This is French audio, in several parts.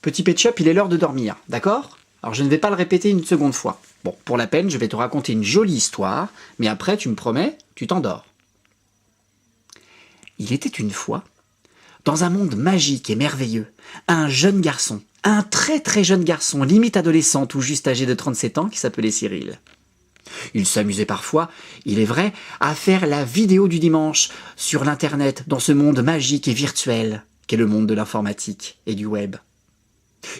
Petit Ketchup, il est l'heure de dormir, d'accord? Alors je ne vais pas le répéter une seconde fois. Bon, pour la peine, je vais te raconter une jolie histoire, mais après, tu me promets, tu t'endors. Il était une fois, dans un monde magique et merveilleux, un jeune garçon, un très très jeune garçon, limite adolescent, tout juste âgé de 37 ans, qui s'appelait Cyril. Il s'amusait parfois, il est vrai, à faire la vidéo du dimanche sur l'internet, dans ce monde magique et virtuel qu'est le monde de l'informatique et du web.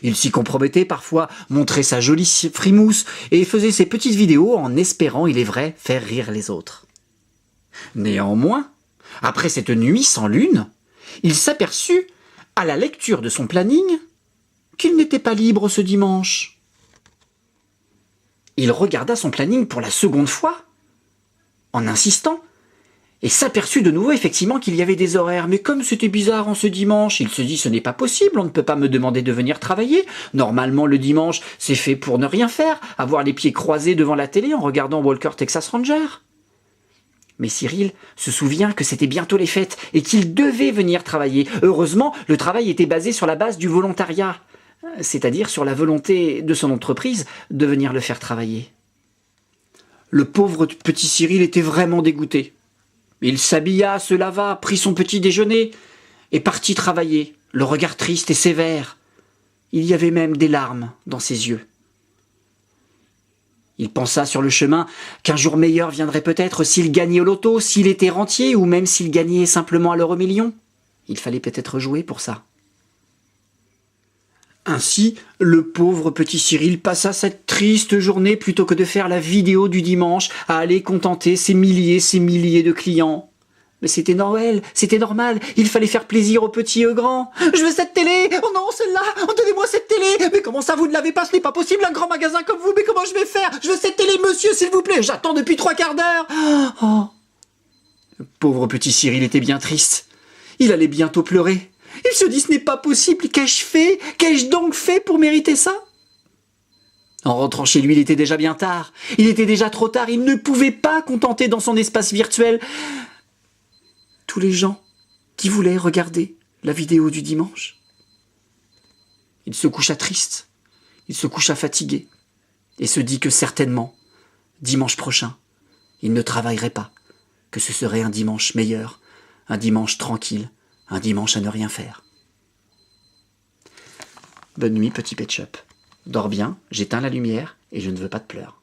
Il s'y compromettait parfois, montrait sa jolie frimousse et faisait ses petites vidéos en espérant, il est vrai, faire rire les autres. Néanmoins, après cette nuit sans lune, il s'aperçut, à la lecture de son planning, qu'il n'était pas libre ce dimanche. Il regarda son planning pour la seconde fois, en insistant, et s'aperçut de nouveau effectivement qu'il y avait des horaires. Mais comme c'était bizarre en ce dimanche, il se dit « ce n'est pas possible, on ne peut pas me demander de venir travailler. Normalement le dimanche c'est fait pour ne rien faire, avoir les pieds croisés devant la télé en regardant Walker Texas Ranger ». Mais Cyril se souvient que c'était bientôt les fêtes et qu'il devait venir travailler. Heureusement, le travail était basé sur la base du volontariat, c'est-à-dire sur la volonté de son entreprise de venir le faire travailler. Le pauvre petit Cyril était vraiment dégoûté. Il s'habilla, se lava, prit son petit déjeuner et partit travailler, le regard triste et sévère. Il y avait même des larmes dans ses yeux. Il pensa sur le chemin qu'un jour meilleur viendrait peut-être s'il gagnait au loto, s'il était rentier ou même s'il gagnait simplement à l'euro-million. Il fallait peut-être jouer pour ça. Ainsi, le pauvre petit Cyril passa cette triste journée plutôt que de faire la vidéo du dimanche à aller contenter ces milliers de clients. Mais c'était Noël, c'était normal, il fallait faire plaisir aux petits et aux grands. « Je veux cette télé! Oh non, celle-là! Oh, donnez-moi cette télé! Mais comment ça, vous ne l'avez pas? Ce n'est pas possible, un grand magasin comme vous! Mais comment je vais faire? Je veux cette télé, monsieur, s'il vous plaît! J'attends depuis 3/4 d'heure! » Oh. Le pauvre petit Cyril était bien triste. Il allait bientôt pleurer. Il se dit « ce n'est pas possible, qu'ai-je fait? Qu'ai-je donc fait pour mériter ça ?» En rentrant chez lui, il était déjà bien tard. Il était déjà trop tard, il ne pouvait pas contenter dans son espace virtuel tous les gens qui voulaient regarder la vidéo du dimanche. Il se coucha triste, il se coucha fatigué, et se dit que certainement, dimanche prochain, il ne travaillerait pas, que ce serait un dimanche meilleur, un dimanche tranquille, un dimanche à ne rien faire. Bonne nuit, petit Ketchup. Dors bien, j'éteins la lumière et je ne veux pas de pleurs.